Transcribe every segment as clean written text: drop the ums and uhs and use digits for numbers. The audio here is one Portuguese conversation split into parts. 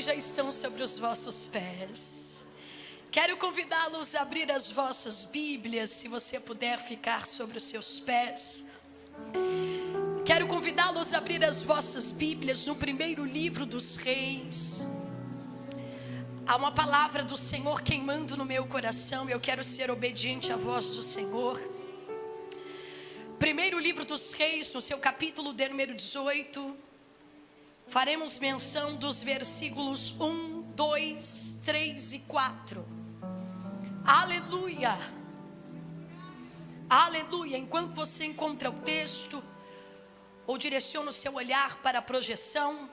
já estão sobre os vossos pés. Quero convidá-los a abrir as vossas Bíblias, se você puder ficar sobre os seus pés. Quero convidá-los a abrir as vossas Bíblias no primeiro livro dos Reis. Há uma palavra do Senhor queimando no meu coração, eu quero ser obediente à voz do Senhor. Primeiro livro dos Reis, no seu capítulo de número 18, faremos menção dos versículos 1, 2, 3 e 4. Aleluia! Aleluia! Enquanto você encontra o texto, ou direciona o seu olhar para a projeção,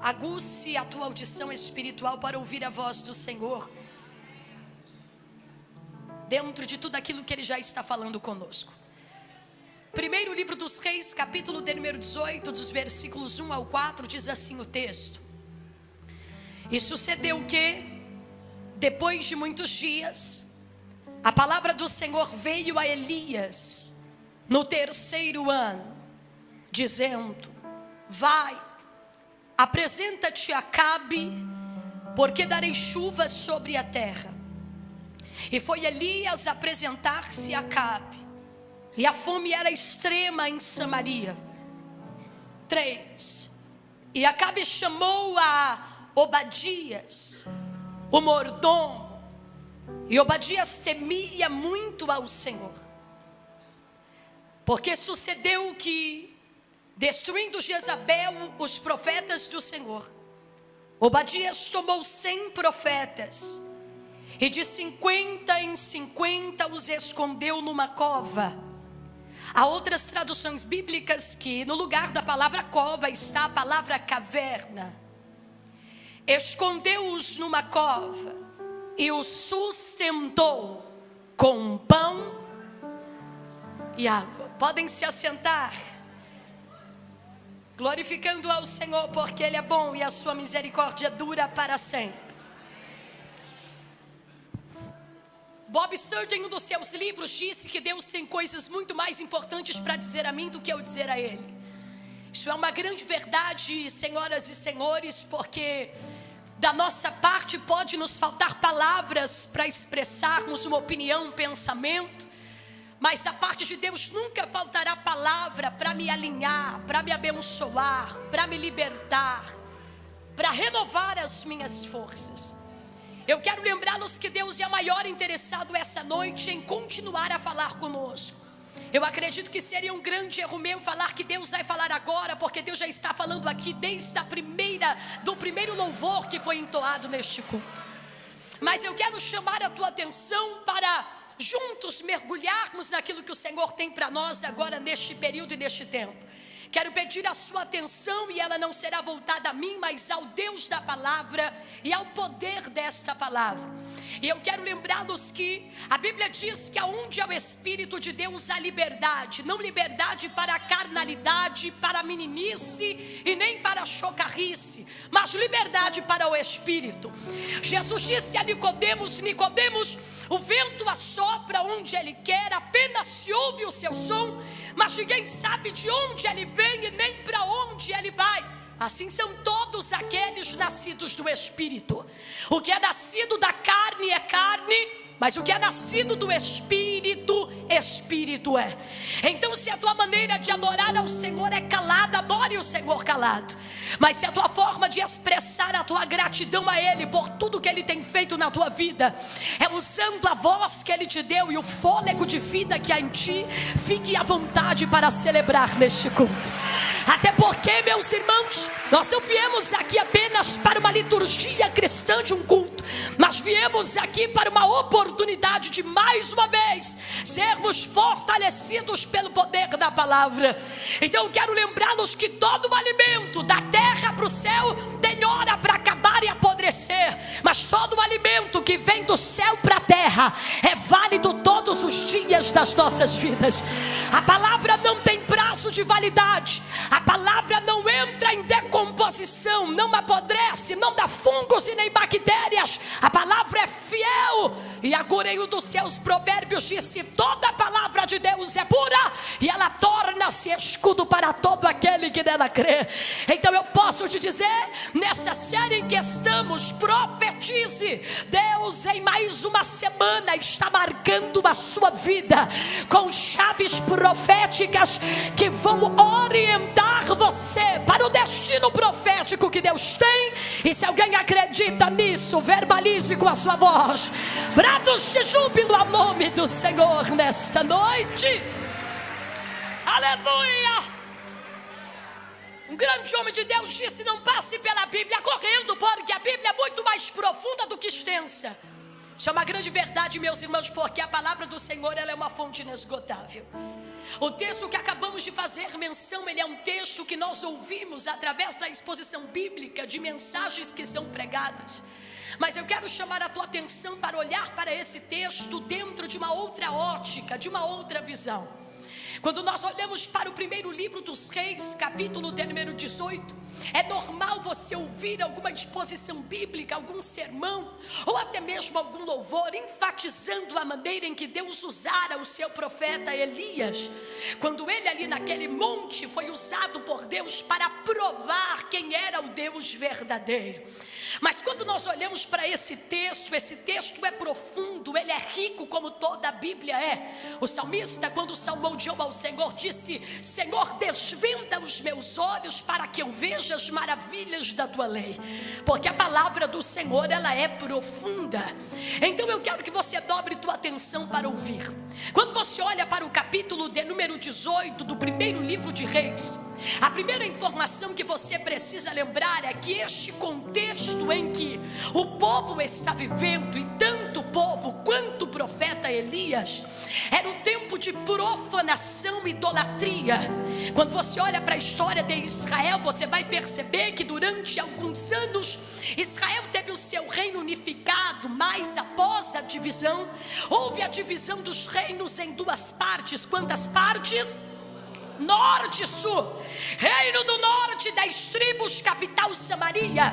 aguce a tua audição espiritual para ouvir a voz do Senhor, dentro de tudo aquilo que Ele já está falando conosco. Primeiro livro dos Reis, capítulo de número 18, dos versículos 1 ao 4, diz assim o texto: E sucedeu que, depois de muitos dias, a palavra do Senhor veio a Elias no terceiro ano, dizendo: Vai, apresenta-te a Acabe, porque darei chuva sobre a terra. E foi Elias apresentar-se a Acabe, e a fome era extrema em Samaria. 3. E Acabe chamou a Obadias, o mordomo, e Obadias temia muito ao Senhor, porque sucedeu que, destruindo Jezabel os profetas do Senhor, Obadias tomou 100 profetas, e de 50 em 50 os escondeu numa cova. Há outras traduções bíblicas que no lugar da palavra cova está a palavra caverna. Escondeu-os numa cova e os sustentou com pão e água. Podem se assentar, glorificando ao Senhor, porque Ele é bom e a sua misericórdia dura para sempre. Bob Surge, em um dos seus livros, disse que Deus tem coisas muito mais importantes para dizer a mim do que eu dizer a Ele. Isso é uma grande verdade, senhoras e senhores, porque da nossa parte pode nos faltar palavras para expressarmos uma opinião, um pensamento, mas da parte de Deus nunca faltará palavra para me alinhar, para me abençoar, para me libertar, para renovar as minhas forças. Eu quero lembrá-los que Deus é o maior interessado essa noite em continuar a falar conosco. Eu acredito que seria um grande erro meu falar que Deus vai falar agora, porque Deus já está falando aqui desde do primeiro louvor que foi entoado neste culto. Mas eu quero chamar a tua atenção para juntos mergulharmos naquilo que o Senhor tem para nós agora neste período e neste tempo. Quero pedir a sua atenção, e ela não será voltada a mim, mas ao Deus da palavra e ao poder desta palavra. E eu quero lembrá-los que a Bíblia diz que aonde há o Espírito de Deus há liberdade. Não liberdade para a carnalidade, para a meninice e nem para a chocarrice, mas liberdade para o Espírito. Jesus disse a Nicodemos: Nicodemos, o vento assopra onde ele quer, apenas se ouve o seu som, mas ninguém sabe de onde ele vem e nem para onde ele vai. Assim são todos aqueles nascidos do Espírito. O que é nascido da carne é carne, mas o que é nascido do Espírito, Espírito é. Então, se a tua maneira de adorar ao Senhor é calada, adore o Senhor calado. Mas se a tua forma de expressar a tua gratidão a Ele por tudo que Ele tem feito na tua vida é usando a voz que Ele te deu e o fôlego de vida que há em ti, fique à vontade para celebrar neste culto. Até porque, meus irmãos, nós não viemos aqui apenas para uma liturgia cristã de um culto, mas viemos aqui para uma oportunidade de mais uma vez sermos fortalecidos pelo poder da palavra. Então eu quero lembrá-los que todo o alimento da terra para o céu tem hora para acabar e apodrecer, mas todo o alimento que vem do céu para a terra é válido todos todos os dias das nossas vidas. A palavra não tem prazo de validade. A palavra não entra em decomposição, não apodrece, não dá fungos e nem bactérias. A palavra é fiel. E a Gureio dos Seus Provérbios disse: toda a palavra de Deus é pura e ela torna-se escudo para todo aquele que nela crê. Então eu posso te dizer, nessa série em que estamos, profetize. Deus em mais uma semana está marcando a sua vida com chaves proféticas que vão orientar você para o destino profético que Deus tem. E se alguém acredita nisso, verbalize com a sua voz brados de júbilo ao nome do Senhor nesta noite. Aleluia. Um grande homem de Deus disse: não passe pela Bíblia correndo, porque a Bíblia é muito mais profunda do que extensa. Isso é uma grande verdade, meus irmãos, porque a palavra do Senhor, ela é uma fonte inesgotável. O texto que acabamos de fazer menção, ele é um texto que nós ouvimos através da exposição bíblica de mensagens que são pregadas. Mas eu quero chamar a tua atenção para olhar para esse texto dentro de uma outra ótica, de uma outra visão. Quando nós olhamos para o primeiro livro dos Reis, capítulo de número 18, é normal você ouvir alguma exposição bíblica, algum sermão, ou até mesmo algum louvor, enfatizando a maneira em que Deus usara o seu profeta Elias, quando ele ali naquele monte foi usado por Deus para provar quem era o Deus verdadeiro. Mas quando nós olhamos para esse texto é profundo, ele é rico como toda a Bíblia é. O salmista, quando salmodiou ao Senhor, disse: Senhor, desvenda os meus olhos para que eu veja as maravilhas da tua lei, porque a palavra do Senhor, ela é profunda. Então eu quero que você dobre tua atenção para ouvir. Quando você olha para o capítulo de número 18 do primeiro livro de Reis, a primeira informação que você precisa lembrar é que este contexto em que o povo está vivendo, e tanto o povo quanto o profeta Elias, era um tempo de profanação e idolatria. Quando você olha para a história de Israel, você vai perceber que durante alguns anos Israel teve o seu reino unificado, mas após a divisão, houve a divisão dos reinos em duas partes. Quantas partes? Norte e sul. Reino do norte, 10 tribos, capital Samaria.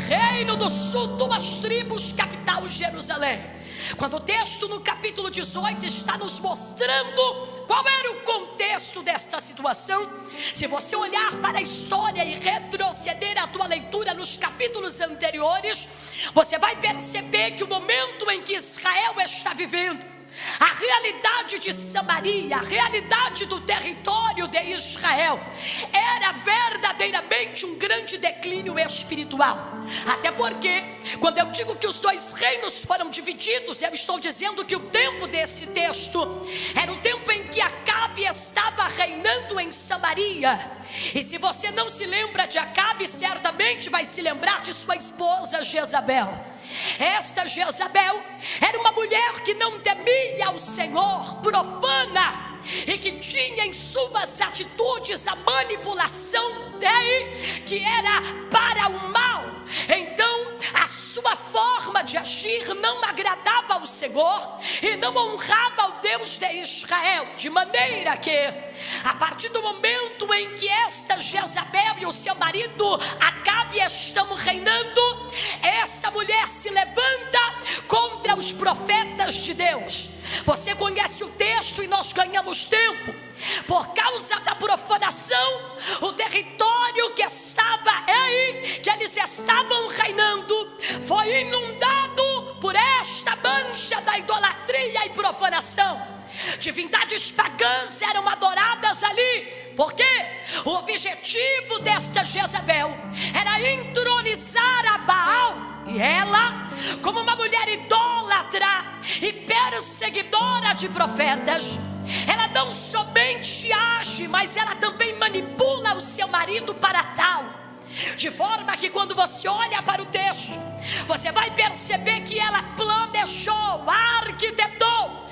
Reino do sul, 2 tribos, capital Jerusalém. Quando o texto no capítulo 18 está nos mostrando qual era o contexto desta situação, se você olhar para a história e retroceder a tua leitura nos capítulos anteriores, você vai perceber que o momento em que Israel está vivendo, a realidade de Samaria, a realidade do território de Israel, era verdadeiramente um grande declínio espiritual. Até porque, quando eu digo que os 2 reinos foram divididos, eu estou dizendo que o tempo desse texto era o tempo em que Acabe estava reinando em Samaria. E se você não se lembra de Acabe, certamente vai se lembrar de sua esposa Jezabel. Esta Jezabel era uma mulher que não temia ao Senhor, profana, e que tinha em suas atitudes a manipulação dele, que era para o mal. Então a sua forma de agir não agradava ao Senhor e não honrava ao Deus de Israel, de maneira que, a partir do momento em que esta Jezabel e o seu marido Acabe estão reinando, esta mulher se levanta contra os profetas de Deus. Você conhece o texto e nós ganhamos tempo. Por causa da profanação, o território que estava aí, que eles estavam reinando, foi inundado por esta mancha da idolatria e profanação. Divindades pagãs eram adoradas ali, porque o objetivo desta Jezabel era entronizar a Baal. E ela, como uma mulher idólatra e perseguidora de profetas, ela não somente age, mas ela também manipula o seu marido para tal. De forma que quando você olha para o texto, você vai perceber que ela planejou, arquitetou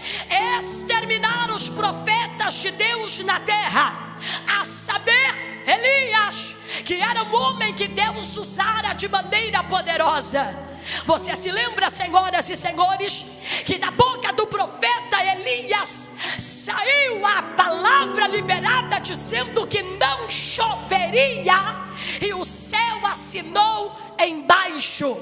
exterminar os profetas de Deus na terra, a saber, Elias, que era um homem que Deus usara de maneira poderosa. Você se lembra, senhoras e senhores, que da boca do profeta Elias saiu a palavra liberada dizendo que não choveria, e o céu assinou embaixo.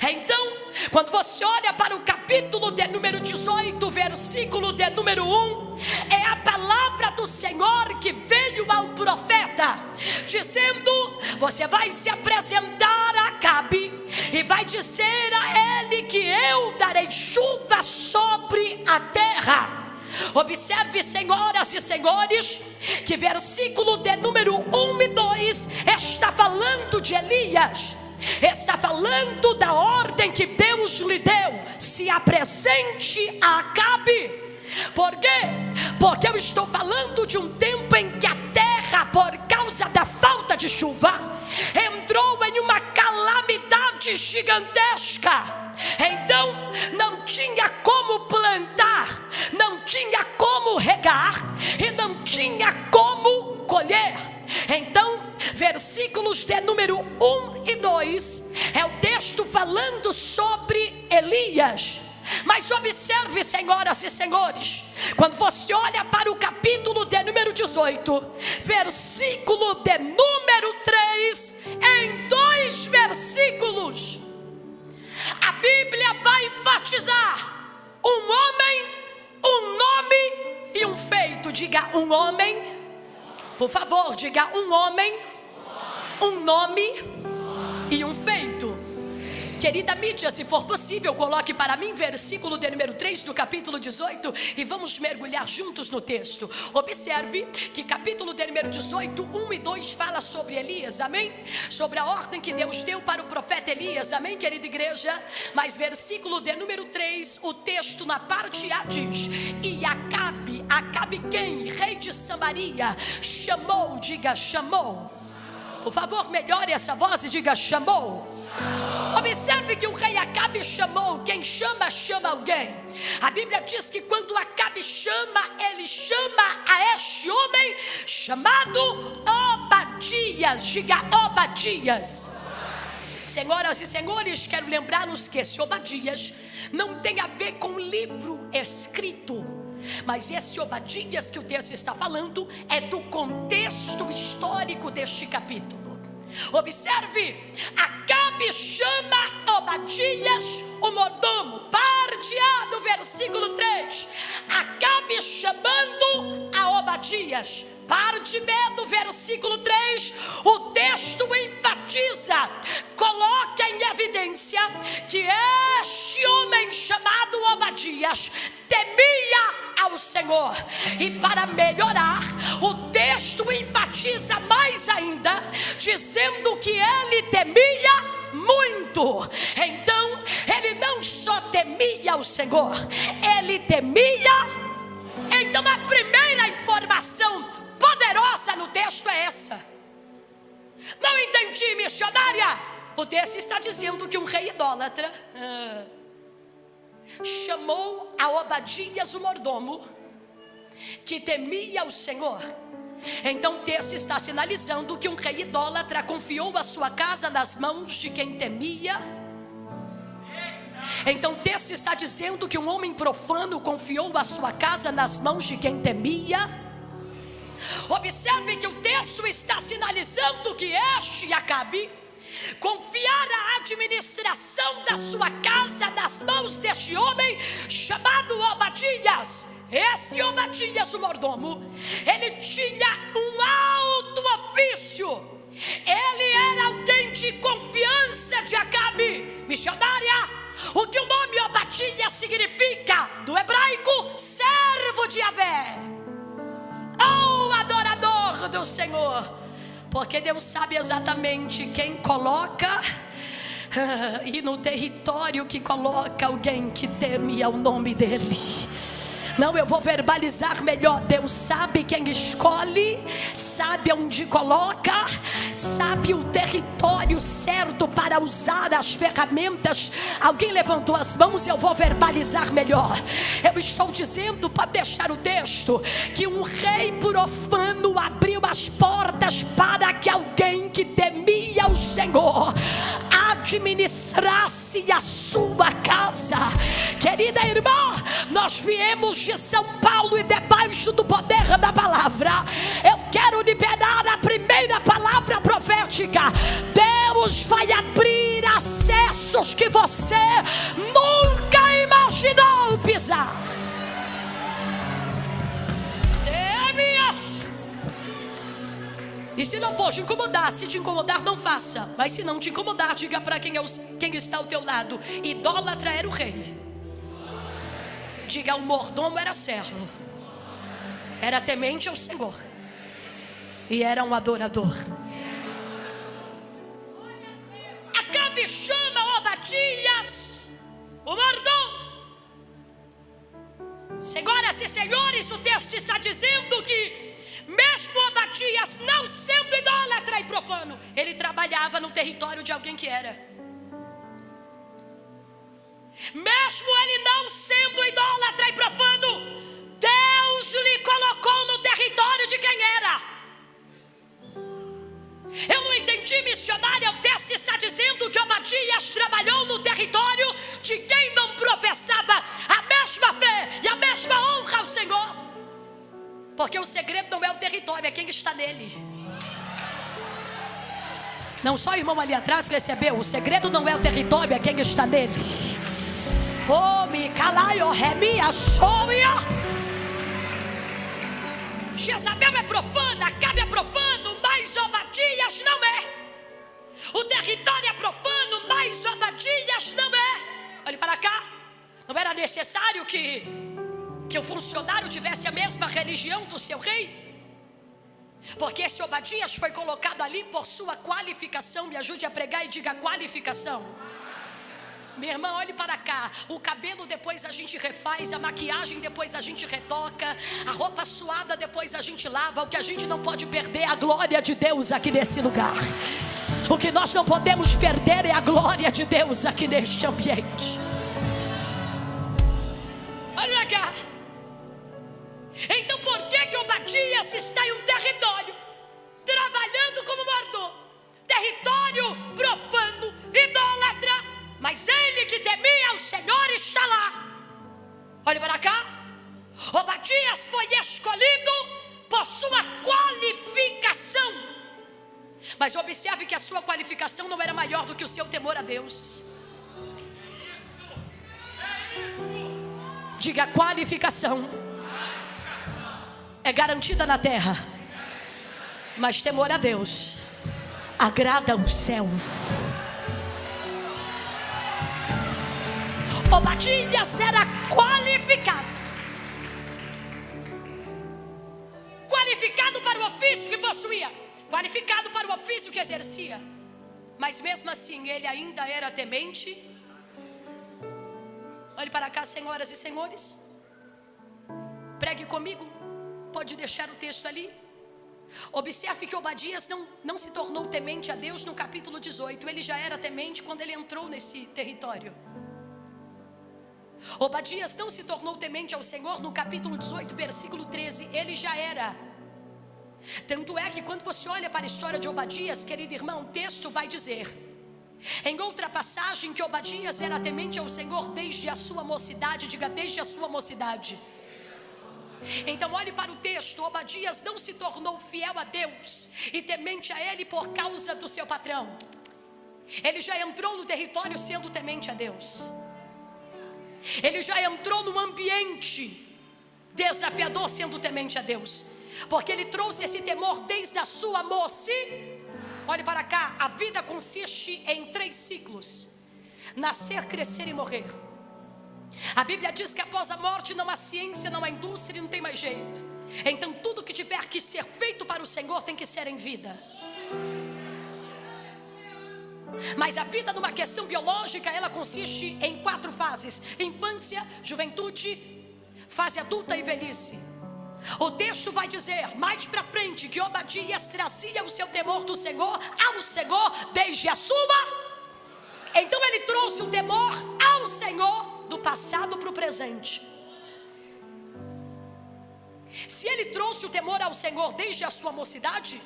Então, quando você olha para o capítulo de número 18, versículo de número 1, é a palavra do Senhor que veio ao profeta, dizendo: você vai se apresentar a Acabe e vai dizer a ele que eu darei chuva sobre a terra. Observe, senhoras e senhores, que versículo de número 1 e 2 está falando de Elias. Está falando da ordem que Deus lhe deu: se apresente a Acabe. Por quê? Porque eu estou falando de um tempo em que a terra, por causa da falta de chuva, entrou em uma calamidade gigantesca. Então não tinha como plantar, não tinha como regar e não tinha como colher. Então, versículos de número 1 e 2 é o texto falando sobre Elias. Mas observe, senhoras e senhores, quando você olha para o capítulo de número 18, versículo de número 3, em 2 versículos, a Bíblia vai enfatizar um homem, um nome e um feito. Diga um homem, por favor, diga um homem, um nome e um feito. Querida mídia, se for possível, coloque para mim versículo de número 3 do capítulo 18 e vamos mergulhar juntos no texto. Observe que capítulo de número 18, 1 e 2 fala sobre Elias, amém? Sobre a ordem que Deus deu para o profeta Elias, amém, querida igreja? Mas versículo de número 3, o texto na parte A diz: e Acabe quem? Rei de Samaria, chamou, diga chamou. Por favor, melhore essa voz e diga chamou. Observe que o rei Acabe chamou. Quem chama, chama alguém. A Bíblia diz que quando Acabe chama, ele chama a este homem chamado Obadias. Diga Obadias. Senhoras e senhores, quero lembrar-nos que esse Obadias não tem a ver com livro escrito, mas esse Obadias que o texto está falando é do contexto histórico deste capítulo. Observe, Acabe chama Obadias, o mordomo. Parte A do versículo 3, Acabe chamando a Obadias. Parte B do versículo 3, o texto enfatiza, coloca em evidência que este homem chamado Obadias temia ao Senhor. E para melhorar, o texto enfatiza mais ainda, dizendo que ele temia muito. Então, ele não só temia o Senhor, ele temia. Então, a primeira informação poderosa no texto é essa. Não entendi, missionária. O texto está dizendo que um rei idólatra chamou a Obadias, o mordomo, que temia o Senhor. Então o texto está sinalizando que um rei idólatra confiou a sua casa nas mãos de quem temia. Então o texto está dizendo que um homem profano confiou a sua casa nas mãos de quem temia. Observe que o texto está sinalizando que este Acabe confiara a administração da sua casa nas mãos deste homem chamado Obadias. Esse Obadias, o mordomo, ele tinha um alto ofício. Ele era alguém de confiança de Acabe. Missionária, o que o nome Obadias significa? Do hebraico, servo de Yahvé, ou adorador do Senhor. Porque Deus sabe exatamente quem coloca e no território que coloca alguém que teme ao nome dele. Não, eu vou verbalizar melhor. Deus sabe quem escolhe, sabe onde coloca, sabe o território certo para usar as ferramentas. Alguém levantou as mãos, eu vou verbalizar melhor. Eu estou dizendo, para deixar o texto, que um rei profano abriu as portas para que alguém que temia o Senhor administrasse a sua casa. Querida irmã, nós viemos de São Paulo e debaixo do poder da palavra, eu quero liberar a primeira palavra profética. Deus vai abrir acessos que você nunca imaginou pisar. E se não for te incomodar, se te incomodar, não faça. Mas se não te incomodar, diga para quem está ao teu lado: idólatra era o rei. Diga: o mordomo era servo, era temente ao Senhor e era um adorador. Acabe chama Obadias, o mordomo. Senhoras e senhores, o texto está dizendo que mesmo Obadias não sendo idólatra e profano, ele trabalhava no território de alguém que era. Mesmo ele não sendo idólatra e profano, Deus lhe colocou no território de quem era. Eu não entendi, missionária. O texto está dizendo que Obadias trabalhou no território de quem não professava a mesma fé e a mesma honra ao Senhor. Porque o segredo não é o território, é quem está nele. Não, só o irmão ali atrás recebeu. O segredo não é o território, é quem está nele. Oh, me calai, oh, remia, soia. Jezabel é profana, Acabe é profano, mas Obadias não é. O território é profano, mas Obadias não é. Olhe para cá. Não era necessário que o funcionário tivesse a mesma religião do seu rei, porque esse Obadias foi colocado ali por sua qualificação. Me ajude a pregar e diga: qualificação. Minha irmã, olhe para cá. O cabelo depois a gente refaz, a maquiagem depois a gente retoca, a roupa suada depois a gente lava. O que a gente não pode perder é a glória de Deus aqui nesse lugar. O que nós não podemos perder é a glória de Deus aqui neste ambiente. Olha cá. Então por que Obadias está em um território trabalhando como mordomo? Território profano, idólatra, mas ele que temia o Senhor está lá. Olha para cá. Obadias foi escolhido por sua qualificação. Mas observe que a sua qualificação não era maior do que o seu temor a Deus. Diga: qualificação é garantida na terra, mas temor a Deus agrada o céu. Obadias era qualificado para o ofício que possuía, qualificado para o ofício que exercia, mas mesmo assim ele ainda era temente. Olhe para cá, senhoras e senhores, pregue comigo. Pode deixar o texto ali. Observe que Obadias não se tornou temente a Deus no capítulo 18. Ele já era temente quando ele entrou nesse território. Obadias não se tornou temente ao Senhor no capítulo 18, versículo 13. Ele já era. Tanto é que quando você olha para a história de Obadias, querido irmão, o texto vai dizer, em outra passagem, que Obadias era temente ao Senhor desde a sua mocidade. Diga: desde a sua mocidade. Então olhe para o texto. Obadias não se tornou fiel a Deus e temente a Ele por causa do seu patrão. Ele já entrou no território sendo temente a Deus. Ele já entrou num ambiente desafiador sendo temente a Deus, porque ele trouxe esse temor desde a sua mocidade. Olhe para cá. A vida consiste em 3 ciclos: nascer, crescer e morrer. A Bíblia diz que após a morte não há ciência, não há indústria, não tem mais jeito. Então tudo que tiver que ser feito para o Senhor tem que ser em vida. Mas a vida numa questão biológica, ela consiste em 4 fases: infância, juventude, fase adulta e velhice. O texto vai dizer mais para frente que Obadias trazia o seu temor do Senhor ao Senhor desde a sua. Então ele trouxe o temor ao Senhor do passado para o presente. Se ele trouxe o temor ao Senhor desde a sua mocidade,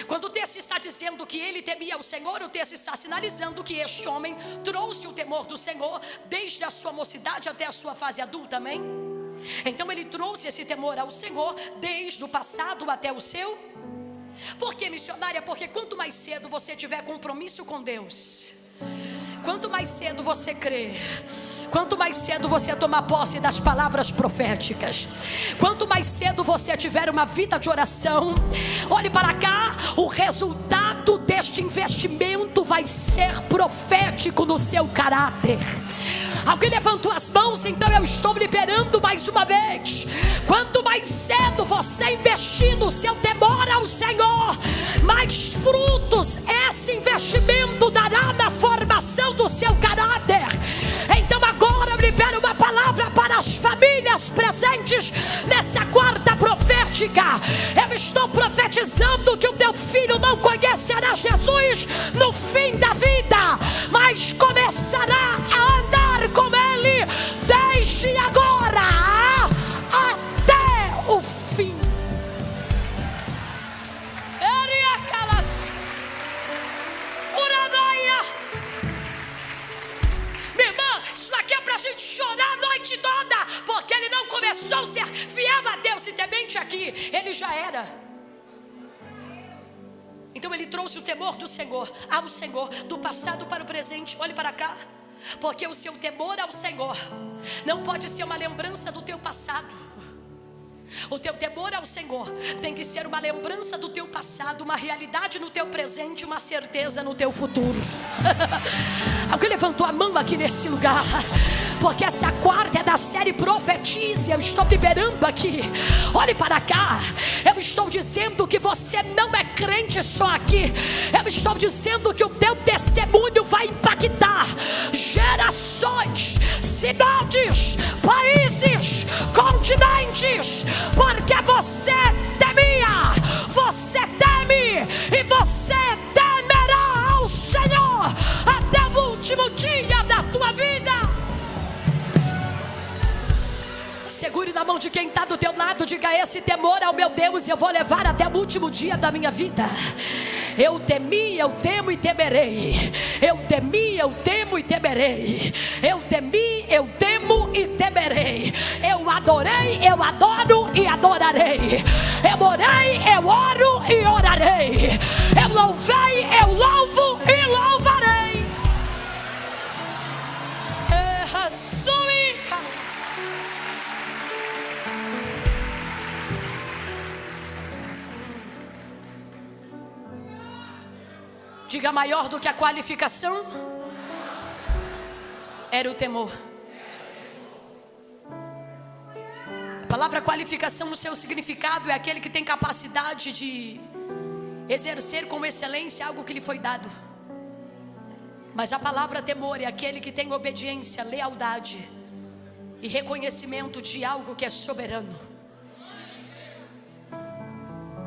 quando o texto está dizendo que ele temia o Senhor, o texto está sinalizando que este homem trouxe o temor do Senhor desde a sua mocidade até a sua fase adulta, amém? Então ele trouxe esse temor ao Senhor desde o passado até o seu. Por que, missionária? Porque quanto mais cedo você tiver compromisso com Deus, quanto mais cedo você crer, quanto mais cedo você tomar posse das palavras proféticas, quanto mais cedo você tiver uma vida de oração, olhe para cá, o resultado deste investimento vai ser profético no seu caráter. Alguém levantou as mãos? Então eu estou liberando mais uma vez. Quanto mais cedo você investir no seu temor ao Senhor, mais frutos esse investimento dará na formação do seu caráter. Então agora eu libero uma palavra para as famílias presentes nessa quarta profética. Eu estou profetizando que o teu filho não conhecerá Jesus no fim da vida, mas começará a andar com ele desde agora até o fim. Minha irmã, isso aqui é pra gente chorar a noite toda, porque ele não começou a ser fiel a Deus e temente aqui, ele já era. Então ele trouxe o temor do Senhor ao Senhor, do passado para o presente. Olhe para cá, porque o seu temor ao Senhor não pode ser uma lembrança do teu passado. O teu temor ao Senhor tem que ser uma lembrança do teu passado, uma realidade no teu presente, uma certeza no teu futuro. Alguém levantou a mão aqui nesse lugar? Porque essa quarta é da série Profetize. Eu estou liberando aqui. Olhe para cá. Eu estou dizendo que você não é crente só aqui. Eu estou dizendo que o teu testemunho vai impactar gerações, cidades, países, continentes. Porque você temia, você teme e você temerá ao Senhor até o último dia da tua vida. Segure na mão de quem está do teu lado. Diga: esse temor ao meu Deus eu vou levar até o último dia da minha vida. Eu temi, eu temo e temerei. Eu temi, eu temo e temerei. Eu temi, eu temo e temerei. Eu adorei, eu adoro e adorarei. Eu orei, eu oro e orarei. Eu louvei, eu louvo e louvarei. Diga: maior do que a qualificação era o temor. A palavra qualificação, no seu significado, é aquele que tem capacidade de exercer com excelência algo que lhe foi dado. Mas a palavra temor é aquele que tem obediência, lealdade e reconhecimento de algo que é soberano.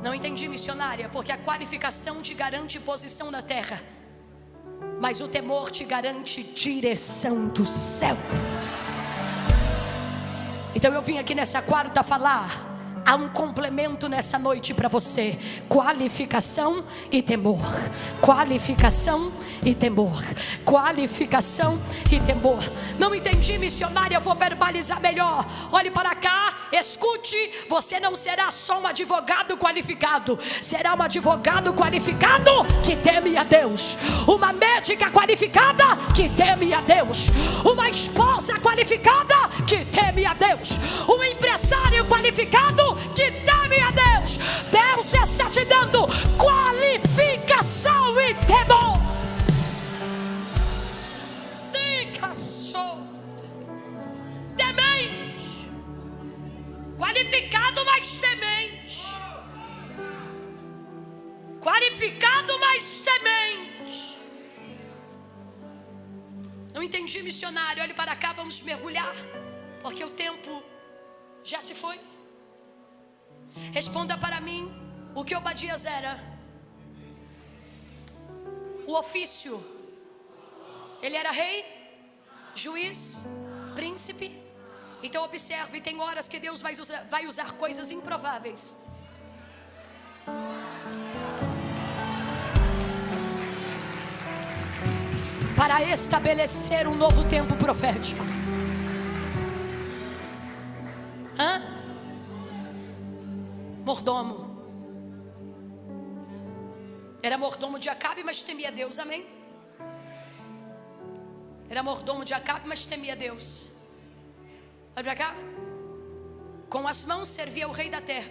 Não entendi, missionária, porque a qualificação te garante posição na terra, mas o temor te garante direção do céu. Então eu vim aqui nessa quarta falar. Há um complemento nessa noite para você: qualificação e temor. Qualificação e temor. Qualificação e temor. Não entendi, missionária, eu vou verbalizar melhor. Olhe para cá, escute. Você não será só um advogado qualificado, será um advogado qualificado que teme a Deus, uma médica qualificada que teme a Deus, uma esposa qualificada que teme a Deus, um empresário qualificado que teme a Deus. Deus está te dando qualificação e temor. Temente, qualificado, mas temente. Qualificado, mas temente. Não entendi, missionário. Olhe para cá, vamos mergulhar, porque o tempo já se foi. Responda para mim, o que Obadias era? O ofício. Ele era rei, juiz, príncipe. Então observe, tem horas que Deus vai usar coisas improváveis para estabelecer um novo tempo profético. Mordomo. Era mordomo de Acabe, mas temia Deus, amém? Era mordomo de Acabe, mas temia Deus. Olha para cá. Com as mãos servia o rei da terra,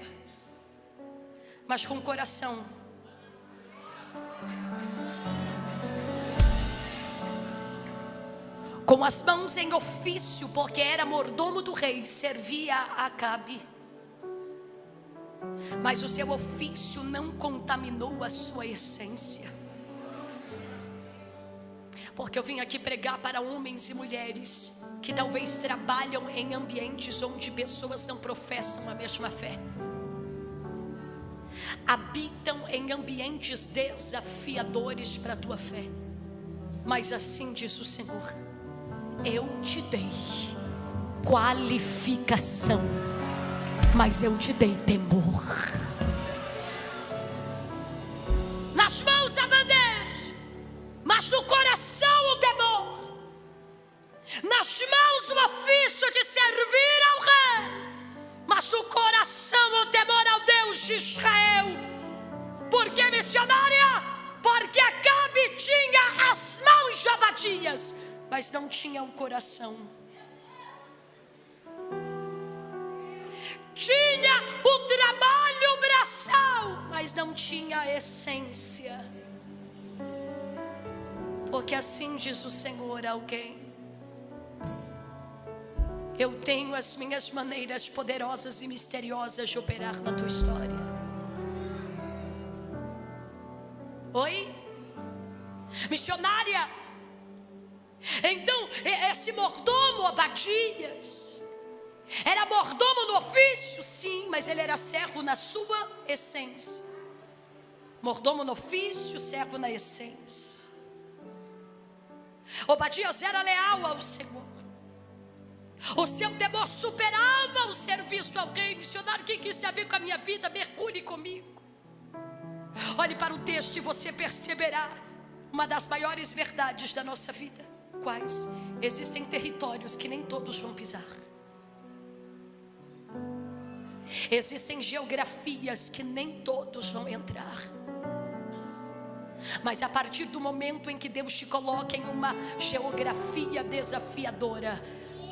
mas com o coração com as mãos em ofício, porque era mordomo do rei, servia a Acabe. Mas o seu ofício não contaminou a sua essência. Porque eu vim aqui pregar para homens e mulheres que talvez trabalham em ambientes onde pessoas não professam a mesma fé. Habitam em ambientes desafiadores para a tua fé. Mas assim diz o Senhor: eu te dei qualificação, mas eu te dei temor. Nas mãos a bandeira, mas no coração o temor. Nas mãos o ofício de servir ao rei, mas no coração o temor ao Deus de Israel. Por que, missionária? Porque Acabe tinha as mãos de Obadias, mas não tinha o coração. Tinha o trabalho braçal, mas não tinha a essência. Porque assim diz o Senhor a alguém: eu tenho as minhas maneiras poderosas e misteriosas de operar na tua história. Oi? Missionária, então esse mordomo Obadias era mordomo no ofício? Sim, mas ele era servo na sua essência. Mordomo no ofício, servo na essência. Obadias era leal ao Senhor. O seu temor superava o serviço ao rei. Missionário, o que isso tem a ver com a minha vida? Mergulhe comigo. Olhe para o texto e você perceberá uma das maiores verdades da nossa vida. Quais? Existem territórios que nem todos vão pisar. Existem geografias que nem todos vão entrar. Mas a partir do momento em que Deus te coloca em uma geografia desafiadora,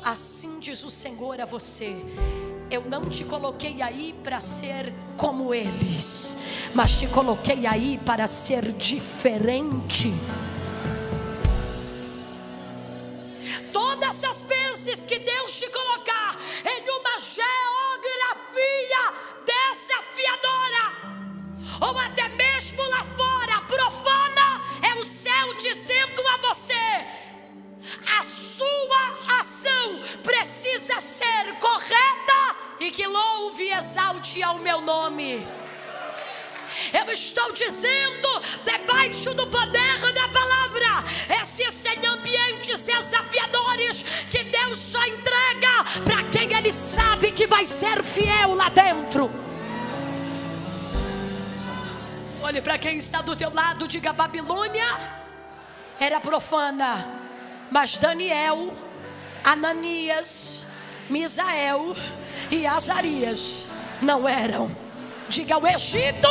assim diz o Senhor a você: eu não te coloquei aí para ser como eles, mas te coloquei aí para ser diferente. Todas as vezes que Deus te colocar em uma geografia desafiadora, ou até mesmo lá fora, profana, é o céu dizendo a você: a sua ação precisa ser correta e que louve e exalte ao meu nome. Eu estou dizendo, debaixo do poder da palavra, existem ambientes desafiadores que Deus só entrega para quem Ele sabe que vai ser fiel lá dentro. Olhe para quem está do teu lado, diga: Babilônia era profana, mas Daniel, Ananias, Misael e Azarias não eram. Diga: o Egito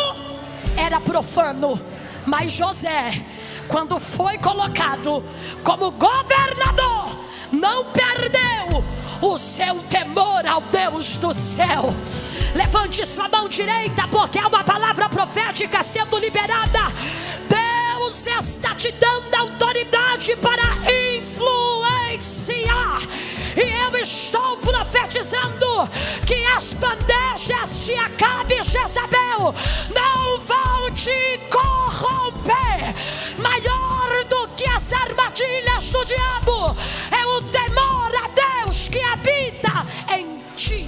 era profano, mas José, quando foi colocado como governador, não perdeu o seu temor ao Deus do céu. Levante sua mão direita, porque é uma palavra profética sendo liberada. Deus está te dando autoridade para influenciar. E eu estou profetizando que as bandejas de Acabe e Jezabel não vão te corromper. Maior do que as armadilhas do diabo é o temor a Deus que habita em ti.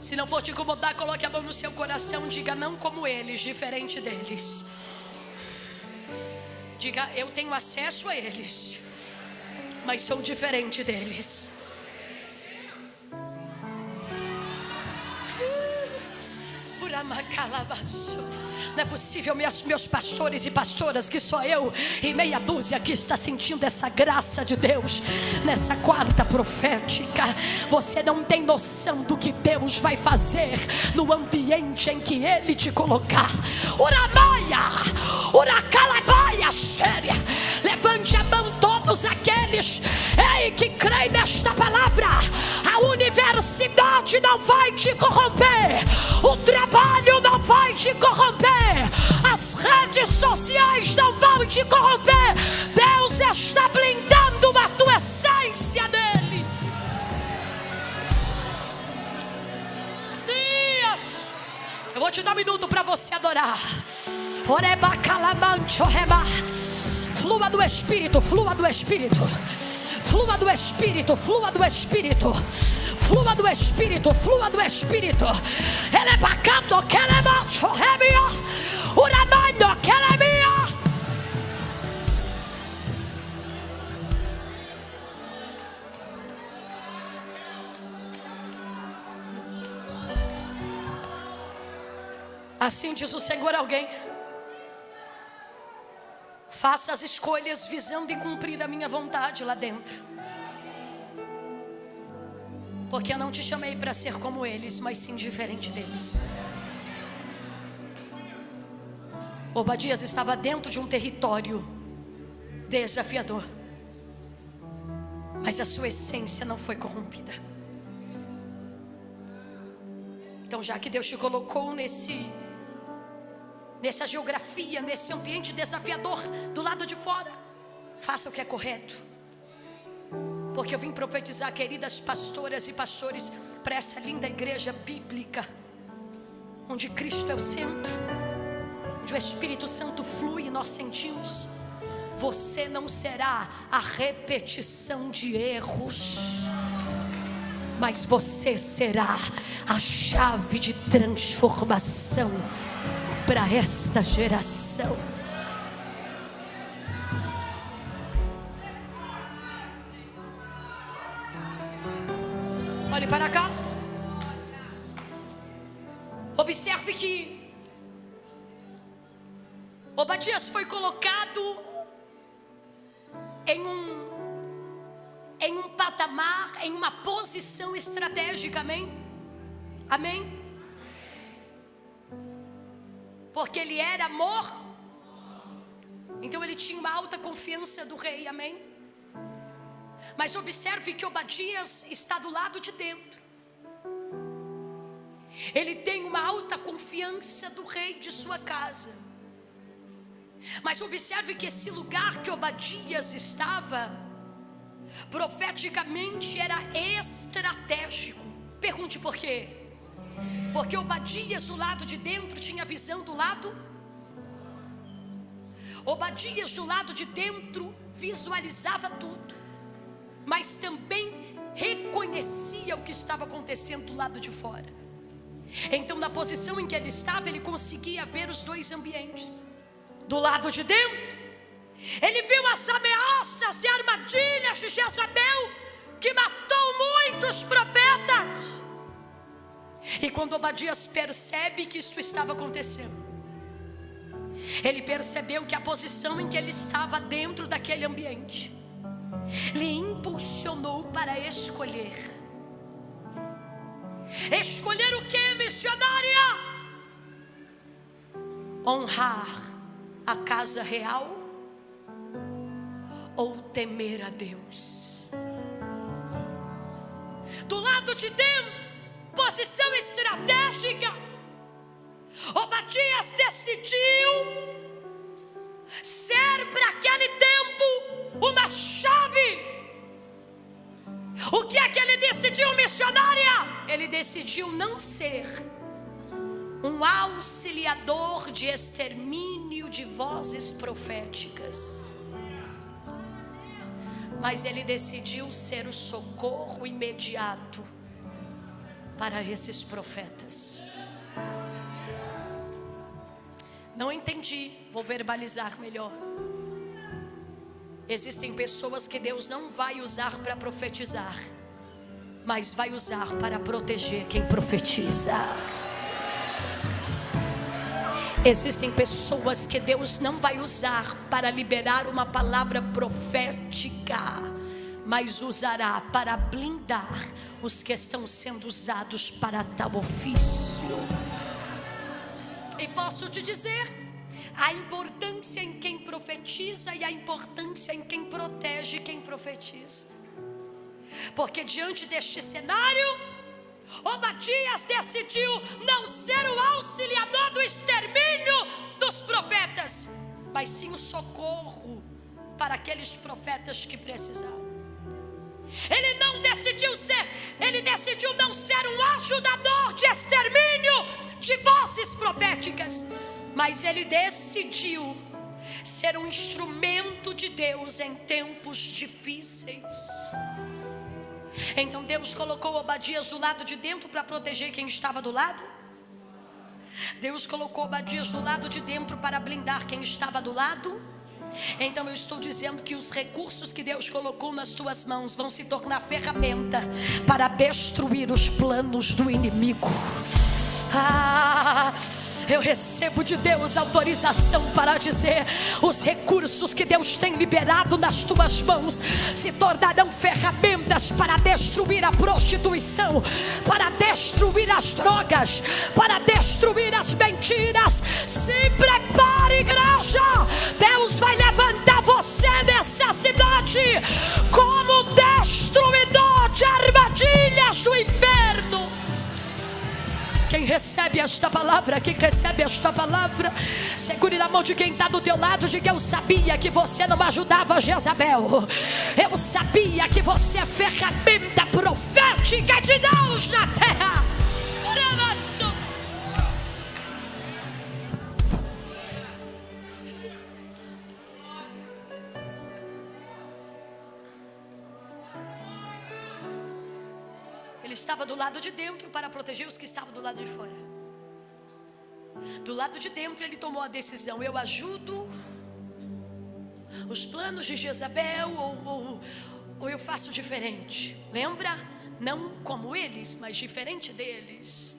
Se não for te incomodar, coloque a mão no seu coração. Diga: não como eles, diferente deles. Diga: eu tenho acesso a eles, mas sou diferente deles. Não é possível, meus pastores e pastoras, que só eu e meia dúzia que está sentindo essa graça de Deus nessa quarta profética. Você não tem noção do que Deus vai fazer no ambiente em que Ele te colocar. Uramaia, uracalabaia, séria. Levante a mão todos aqueles que creem nesta palavra. A universidade não vai te corromper, o trabalho não vai te corromper, as redes sociais não vão te corromper. Deus está blindando a tua essência nele. Deus, eu vou te dar um minuto para você adorar. Oreba calamancho reba. Flua do Espírito, flua do Espírito, flua do Espírito, flua do Espírito, flua do Espírito, flua do Espírito. Ele é bacando, que ele é macho, rebia, uramando, que ele é minha. Assim diz o Senhor a alguém: faça as escolhas visando em cumprir a minha vontade lá dentro. Porque eu não te chamei para ser como eles, mas sim diferente deles. Obadias estava dentro de um território desafiador, mas a sua essência não foi corrompida. Então, já que Deus te colocou nessa geografia, nesse ambiente desafiador do lado de fora, faça o que é correto. Porque eu vim profetizar, queridas pastoras e pastores, para essa linda igreja bíblica, onde Cristo é o centro, onde o Espírito Santo flui e nós sentimos. Você não será a repetição de erros, mas você será a chave de transformação para esta geração. Olhe para cá. Observe que Obadias foi colocado em um patamar, em uma posição estratégica, amém? Amém? Porque ele era amor, então ele tinha uma alta confiança do rei, amém? Mas observe que Obadias está do lado de dentro. Ele tem uma alta confiança do rei de sua casa. Mas observe que esse lugar que Obadias estava, profeticamente era estratégico. Pergunte por quê? Porque Obadias do lado de dentro tinha visão do lado. Obadias do lado de dentro visualizava tudo, mas também reconhecia o que estava acontecendo do lado de fora. Então, na posição em que ele estava, ele conseguia ver os dois ambientes. Do lado de dentro, ele viu as ameaças e armadilhas de Jezabel, que matou muitos profetas. E quando Obadias percebe que isso estava acontecendo, ele percebeu que a posição em que ele estava dentro daquele ambiente lhe impulsionou para escolher o que, missionária? Honrar a casa real ou temer a Deus? Do lado de dentro, posição estratégica, Obadias decidiu ser para aquele tempo uma chave. O que é que ele decidiu, missionária? Ele decidiu não ser um auxiliador de extermínio de vozes proféticas, mas ele decidiu ser o socorro imediato para esses profetas. Não entendi, vou verbalizar melhor. Existem pessoas que Deus não vai usar para profetizar, mas vai usar para proteger quem profetiza. Existem pessoas que Deus não vai usar para liberar uma palavra profética, mas usará para blindar os que estão sendo usados para tal ofício. E posso te dizer, a importância em quem profetiza e a importância em quem protege quem profetiza. Porque diante deste cenário, Obadias decidiu não ser o auxiliador do extermínio dos profetas, mas sim o socorro para aqueles profetas que precisavam. Ele decidiu não ser um ajudador de extermínio de vozes proféticas, mas ele decidiu ser um instrumento de Deus em tempos difíceis. Então Deus colocou Obadias do lado de dentro para proteger quem estava do lado. Deus colocou Obadias do lado de dentro para blindar quem estava do lado. Então eu estou dizendo que os recursos que Deus colocou nas tuas mãos vão se tornar ferramenta para destruir os planos do inimigo. Eu recebo de Deus autorização para dizer: os recursos que Deus tem liberado nas tuas mãos se tornarão ferramentas para destruir a prostituição, para destruir as drogas, para destruir as mentiras. Se prepare, igreja, Deus vai levantar você nessa cidade como destruidor de armadilhas do inferno. Quem recebe esta palavra, segure na mão de quem está do teu lado. Diga: eu sabia que você não ajudava Jezabel. Eu sabia que você é ferramenta profética de Deus na terra. Ele estava do lado de dentro para proteger os que estavam do lado de fora. Do lado de dentro ele tomou a decisão: eu ajudo os planos de Jezabel ou eu faço diferente. Lembra? Não como eles, mas diferente deles.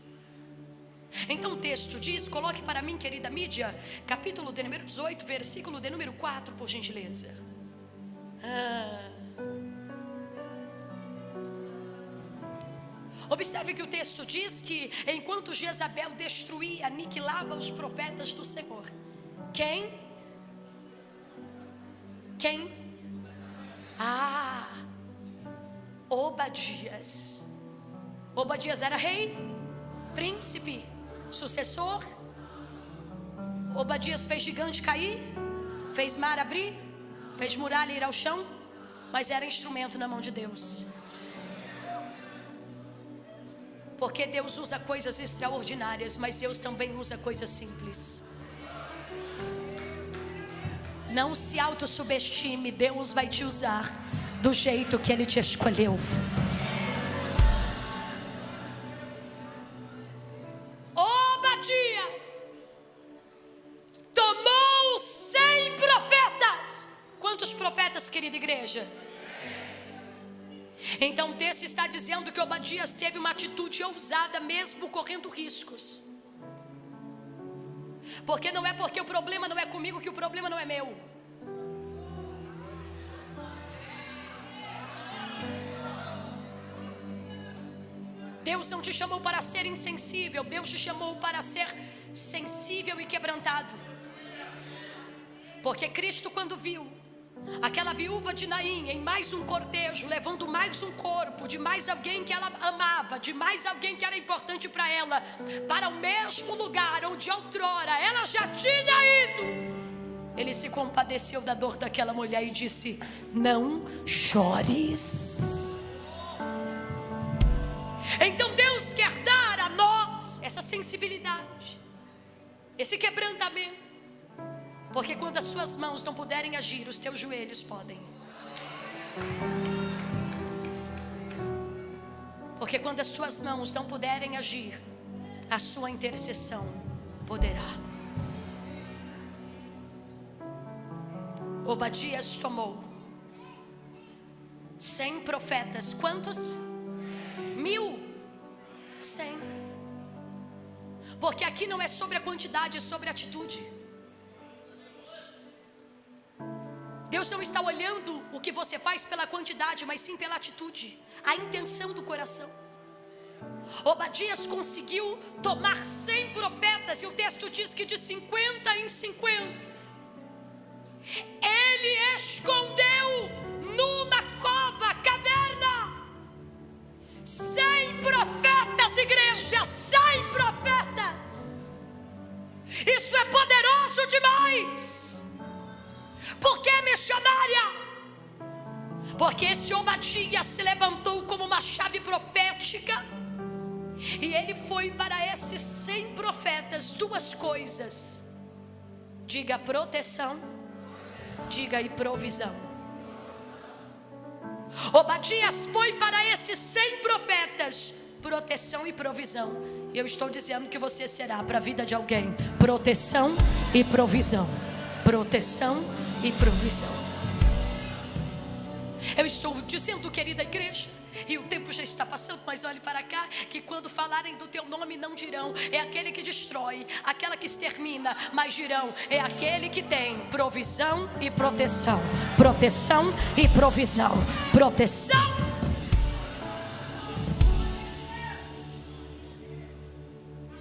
Então o texto diz, coloque para mim, querida mídia, capítulo de número 18, versículo de número 4, por gentileza. Observe que o texto diz que enquanto Jezabel destruía, aniquilava os profetas do Senhor, quem? Obadias. Obadias era rei, príncipe, sucessor. Obadias fez gigante cair, fez mar abrir, fez muralha ir ao chão, mas era instrumento na mão de Deus. Porque Deus usa coisas extraordinárias, mas Deus também usa coisas simples. Não se autossubestime, Deus vai te usar do jeito que Ele te escolheu. Obadias tomou 100 profetas. Quantos profetas, querida igreja? Então o texto está dizendo que Obadias teve uma atitude ousada, mesmo correndo riscos. Porque não é porque o problema não é comigo que o problema não é meu. Deus não te chamou para ser insensível, Deus te chamou para ser sensível e quebrantado. Porque Cristo, quando viu aquela viúva de Naim em mais um cortejo, levando mais um corpo de mais alguém que ela amava, de mais alguém que era importante para ela, para o mesmo lugar onde outrora ela já tinha ido, Ele se compadeceu da dor daquela mulher e disse: não chores. Então Deus quer dar a nós essa sensibilidade, esse quebrantamento. Porque quando as suas mãos não puderem agir, os teus joelhos podem. Porque quando as tuas mãos não puderem agir, a sua intercessão poderá. Obadias tomou 100 profetas. Quantos? 1.100. Porque aqui não é sobre a quantidade, é sobre a atitude. Deus não está olhando o que você faz pela quantidade, mas sim pela atitude, a intenção do coração. Obadias conseguiu tomar 100 profetas, e o texto diz que de 50 em 50 ele escondeu numa cova, caverna, 100 profetas, igreja, 100 profetas. Isso é poderoso demais. Por que, missionária? Porque esse Obadias se levantou como uma chave profética, e ele foi para esses 100 profetas duas coisas. Diga proteção, diga e provisão. Obadias foi para esses 100 profetas, proteção e provisão. E eu estou dizendo que você será para a vida de alguém proteção e provisão. Proteção e provisão. Eu estou dizendo, querida igreja, e o tempo já está passando, mas olhe para cá, que quando falarem do teu nome não dirão, é aquele que destrói, aquela que extermina, mas dirão, é aquele que tem provisão e proteção. Proteção e provisão. Proteção.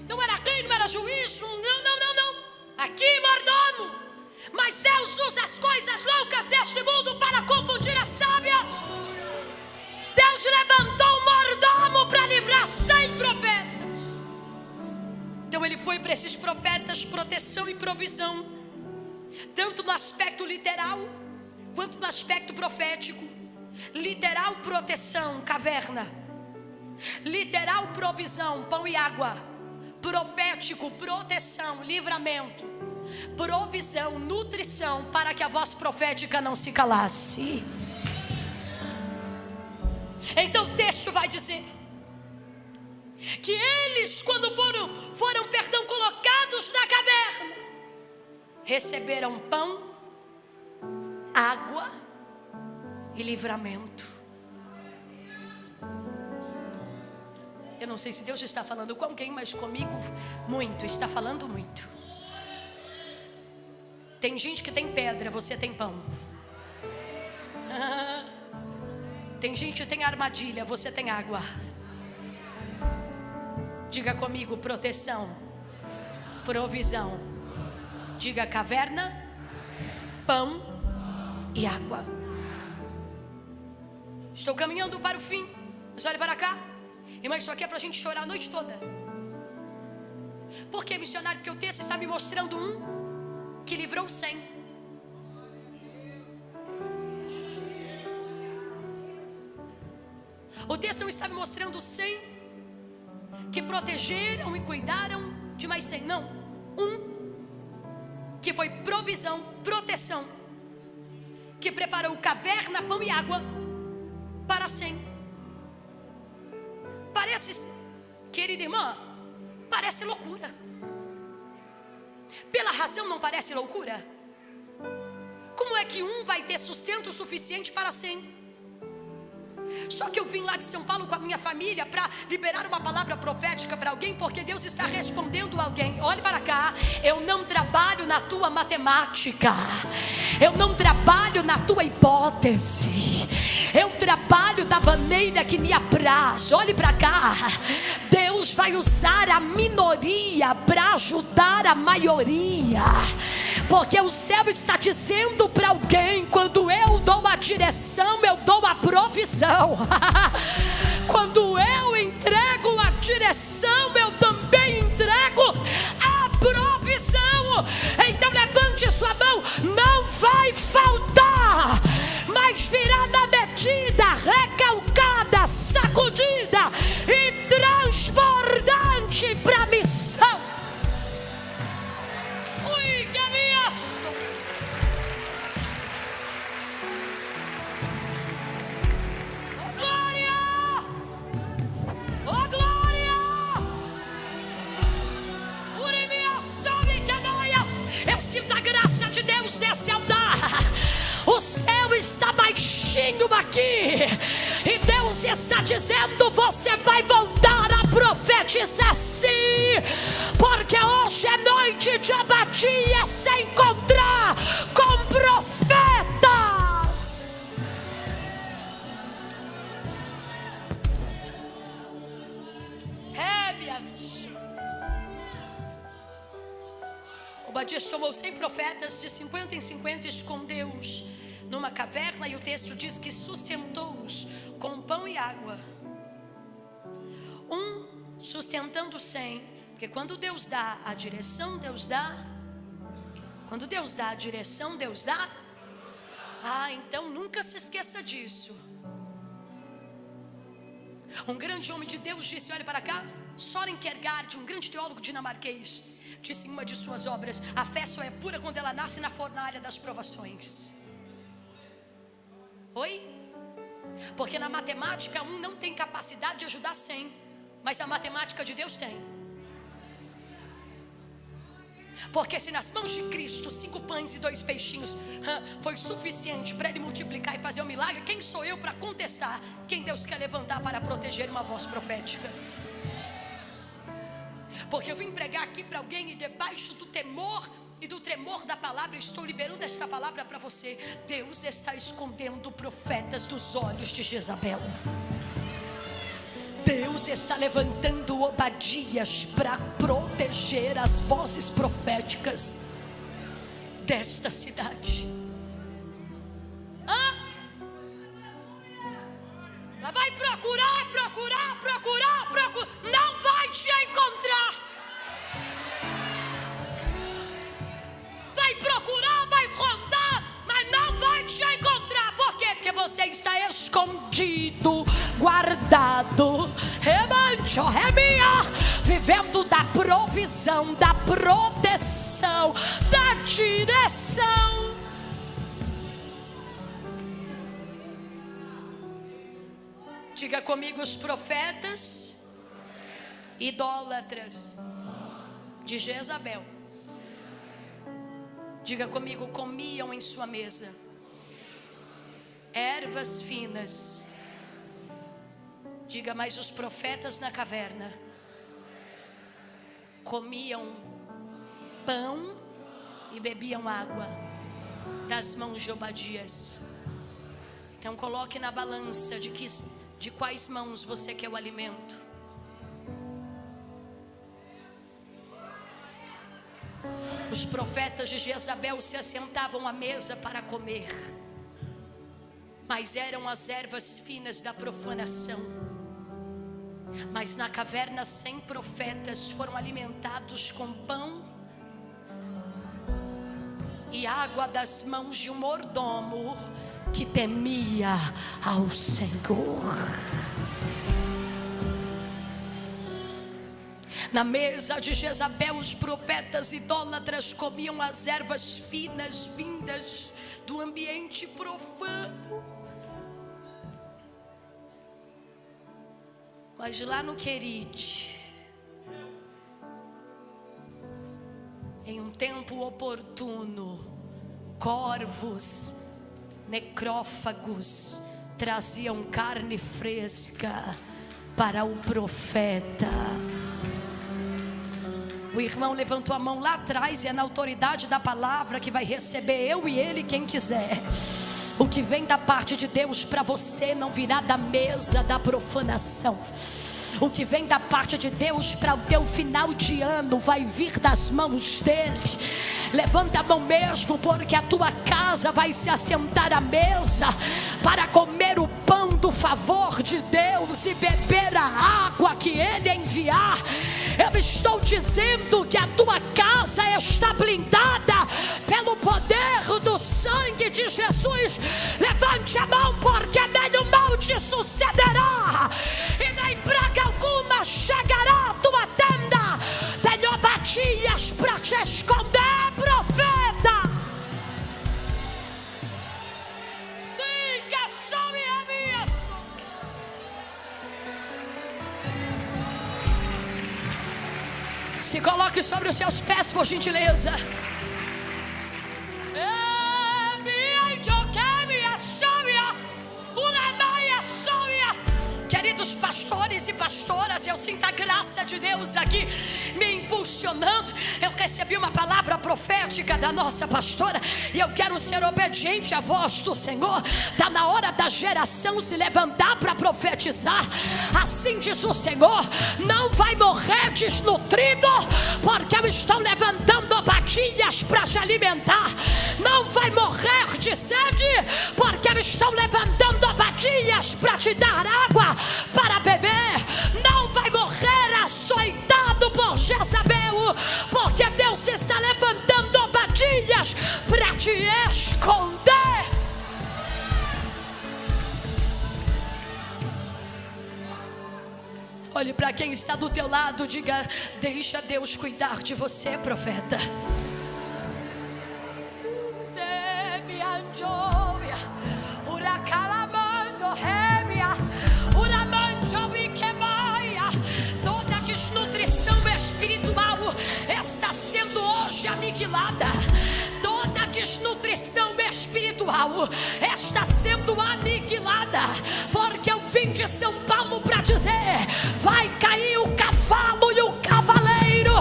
Não era rei, não era juiz, não. Aqui mordomo. Mas Deus usa as coisas loucas deste mundo para confundir as sábias. Deus levantou um mordomo para livrar 100 profetas. Então ele foi para esses profetas, proteção e provisão, tanto no aspecto literal quanto no aspecto profético. Literal, proteção, caverna. Literal, provisão, pão e água. Profético, proteção, livramento. Provisão, nutrição, para que a voz profética não se calasse. Então o texto vai dizer que eles, quando foram colocados na caverna, receberam pão, água e livramento. Eu não sei se Deus está falando com alguém, mas comigo muito, está falando muito. Tem gente que tem pedra, você tem pão. Tem gente que tem armadilha, você tem água. Diga comigo, proteção, provisão. Diga caverna, pão e água. Estou caminhando para o fim, mas olha para cá. Irmã, isso aqui é para a gente chorar a noite toda. Por que, missionário? Porque o texto está me mostrando que livrou 100. O texto não está me mostrando 100 que protegeram e cuidaram de mais 100. Não, que foi provisão, proteção, que preparou caverna, pão e água para 100. Parece, querida irmã, parece loucura. Pela razão não parece loucura? Como é que vai ter sustento suficiente para 100? Só que eu vim lá de São Paulo com a minha família para liberar uma palavra profética para alguém, porque Deus está respondendo a alguém. Olhe para cá, eu não trabalho na tua matemática, eu não trabalho na tua hipótese, eu trabalho da maneira que me apraz. Olhe para cá, Deus vai usar a minoria para ajudar a maioria, porque o céu está dizendo para alguém: quando eu dou a direção, eu dou a provisão. Quando eu entrego a direção, eu também entrego a provisão. Então levante sua mão, não vai faltar, mas virá na medida, recalcada, sacudida e transbordante para a missão. Ui, que ameaça! Glória! de Deus nesse altar. O céu está baixinho aqui, e Deus está dizendo: você vai voltar a profetizar sim, porque hoje é noite de Obadias se encontrar com profetas. Obadias tomou 100 profetas de 50 em 50 e escondeu-os numa caverna, e o texto diz que sustentou-os com pão e água. Sustentando 100, porque quando Deus dá a direção, Deus dá. Quando Deus dá a direção, Deus dá. Então nunca se esqueça disso. Um grande homem de Deus disse, olha para cá, Søren Kierkegaard, um grande teólogo dinamarquês, disse em uma de suas obras: a fé só é pura quando ela nasce na fornalha das provações. Oi? Porque na matemática não tem capacidade de ajudar 100, mas a matemática de Deus tem. Porque se nas mãos de Cristo 5 pães e 2 peixinhos foi suficiente para Ele multiplicar e fazer um milagre, quem sou eu para contestar quem Deus quer levantar para proteger uma voz profética? Porque eu vim pregar aqui para alguém, e debaixo do temor e do tremor da palavra, estou liberando esta palavra para você. Deus está escondendo profetas dos olhos de Jezabel. Deus está levantando Obadias para proteger as vozes proféticas desta cidade. Ela vai procurar, não vai te encontrar. Vai procurar, vai rondar, mas não vai te encontrar. Por quê? Porque você está escondido, guardado, vivendo da provisão, da proteção, da direção. Diga comigo: os profetas idólatras de Jezabel, diga comigo, comiam em sua mesa ervas finas. Diga: mas os profetas na caverna comiam pão e bebiam água das mãos de Obadias. Então coloque na balança de quais mãos você quer o alimento. Os profetas de Jezabel se assentavam à mesa para comer, mas eram as ervas finas da profanação. Mas na caverna 100 profetas foram alimentados com pão e água das mãos de um mordomo que temia ao Senhor. Na mesa de Jezabel, os profetas idólatras comiam as ervas finas vindas do ambiente profano. Mas lá no Querite, em um tempo oportuno, corvos, necrófagos traziam carne fresca para o profeta. O irmão levantou a mão lá atrás, e é na autoridade da palavra que vai receber, eu e ele, quem quiser. O que vem da parte de Deus para você não virá da mesa da profanação. O que vem da parte de Deus para o teu final de ano vai vir das mãos dele. Levanta a mão mesmo, porque a tua casa vai se assentar à mesa para comer o pão do favor de Deus e beber a água que ele enviar. Eu estou dizendo que a tua casa está blindada pelo poder do sangue de Jesus. Levante a mão, porque nenhum mal te sucederá e nem praga alguma chegará à tua tenda. Tenho Obadias para te esconder, profeta. Diga só minha. Se coloque sobre os seus pés, por gentileza. queridos pastores e pastoras, eu sinto a graça de Deus aqui me impulsionando. Eu recebi uma palavra profética da nossa pastora e eu quero ser obediente à voz do Senhor. Está na hora da geração se levantar para profetizar. Assim diz o Senhor: não vai morrer desnutrido, porque eu estou levantando vasilhas para te alimentar. Não vai morrer de sede, porque eu estou levantando vasilhas para te dar água para beber. Não vai morrer açoitado por Jezabel, porque Deus está levantando vasilhas para te esconder. Olhe para quem está do teu lado, diga: deixa Deus cuidar de você, profeta. Toda desnutrição espiritual está sendo hoje aniquilada. Toda desnutrição espiritual está sendo aniquilada, porque eu vim de São Paulo para dizer: vai cair o cavalo e o cavaleiro,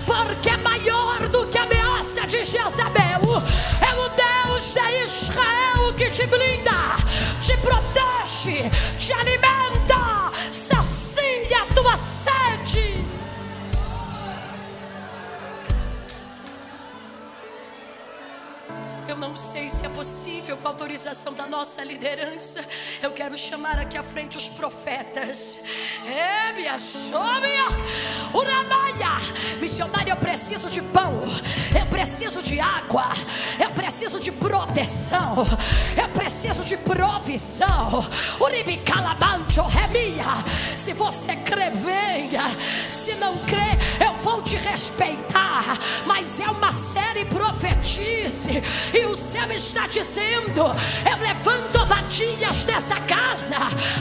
porque é maior do que a ameaça de Jezabel. É o Deus de Israel que te blinda, te protege, te alimenta, sacia a tua sede. Eu não sei se é possível, com a autorização da nossa liderança, eu quero chamar aqui à frente os profetas. Missionário, eu preciso de pão, eu preciso de água, eu preciso de proteção, eu preciso de provisão. Se você crê, venha. Se não crê, eu vou te respeitar. Mas é uma série, profetize. E o céu está dizendo: eu levanto vasilhas nessa casa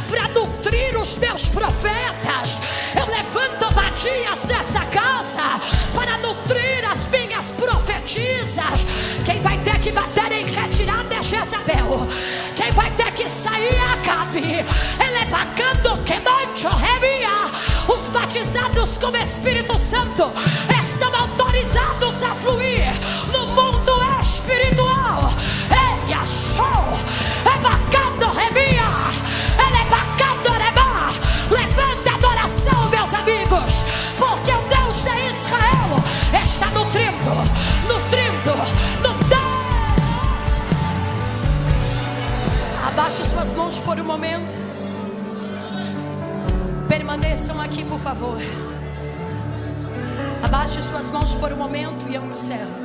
para nutrir os meus profetas. Eu levanto vasilhas nessa casa para nutrir as minhas profetisas. Quem vai ter que bater em retirada é Jezabel. Quem vai ter que sair é Acabe. Ele é bacando que mancho remia. Os batizados com o Espírito Santo estão autorizados a fluir no mundo espiritual. Ele achou, é bacando remia, ele é bacando remar. Levanta a adoração, meus amigos, porque o Deus de Israel está nutrindo, nutrindo. Abaixe suas mãos por um momento. Permaneçam aqui, por favor. Abaixe suas mãos por um momento e eu encerro.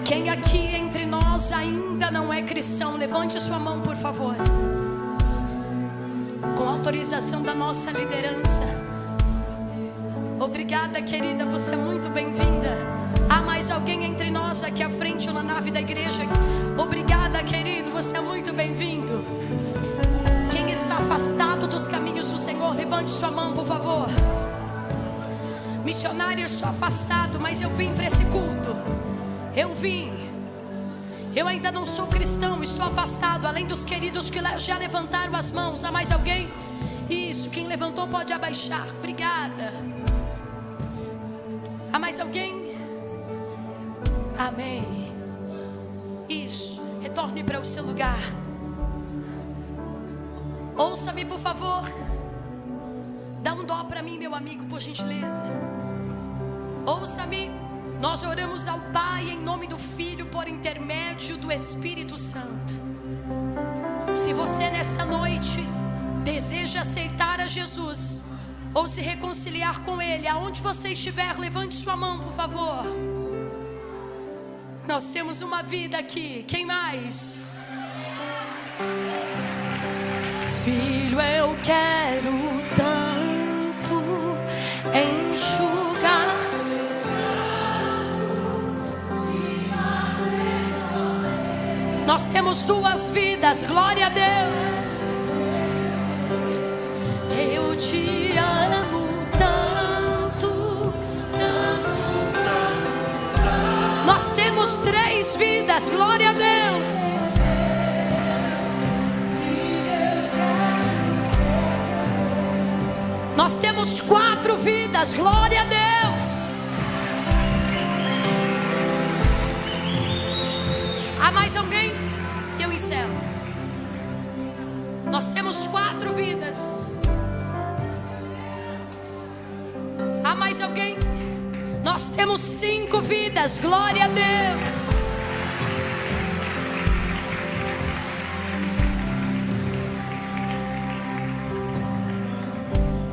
Quem aqui entre nós ainda não é cristão, levante sua mão, por favor. Com autorização da nossa liderança. Obrigada, querida, você é muito bem-vinda. Há mais alguém entre nós aqui à frente na nave da igreja? Obrigada, querido, você é muito bem-vindo. Quem está afastado dos caminhos do Senhor, levante sua mão, por favor. Missionário, eu estou afastado, mas eu vim para esse culto. Eu vim. Eu ainda não sou cristão, estou afastado. Além dos queridos que já levantaram as mãos, há mais alguém? Isso, quem levantou pode abaixar. Obrigada. Há mais alguém? Amém. Isso, retorne para o seu lugar. Ouça-me, por favor. Dá um dó para mim, meu amigo, por gentileza. Ouça-me. Nós oramos ao Pai em nome do Filho, por intermédio do Espírito Santo. Se você nessa noite deseja aceitar a Jesus ou se reconciliar com Ele, aonde você estiver, levante sua mão, por favor. Nós temos uma vida aqui. Quem mais? Filho, eu quero tanto enxugar. Nós temos duas vidas, glória a Deus. Eu te amo tanto, tanto, tanto. Nós temos três vidas, glória a Deus. Nós temos 4 vidas, glória a Deus. Há mais alguém? Eu encerro. Nós temos 4 vidas. Há mais alguém? Nós temos 5 vidas, glória a Deus.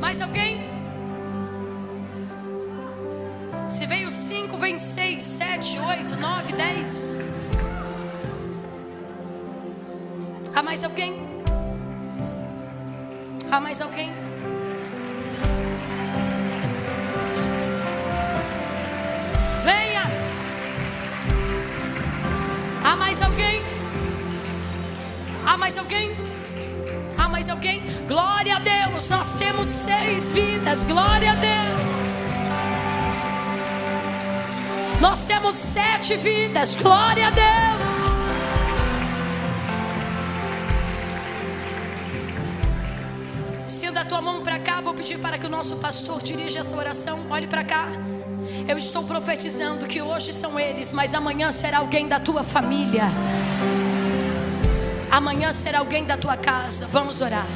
Mais alguém? Se veio 5, vem 6, 7, 8, 9, 10. Há mais alguém? Há mais alguém? Venha. Há mais alguém? Há mais alguém? Há mais alguém? Glória a Deus, nós temos 6 vidas, glória a Deus. Nós temos 7 vidas, glória a Deus. Estenda a tua mão para cá, vou pedir para que o nosso pastor dirija essa oração. Olhe para cá. Eu estou profetizando que hoje são eles, mas amanhã será alguém da tua família. Amanhã será alguém da tua casa. Vamos orar.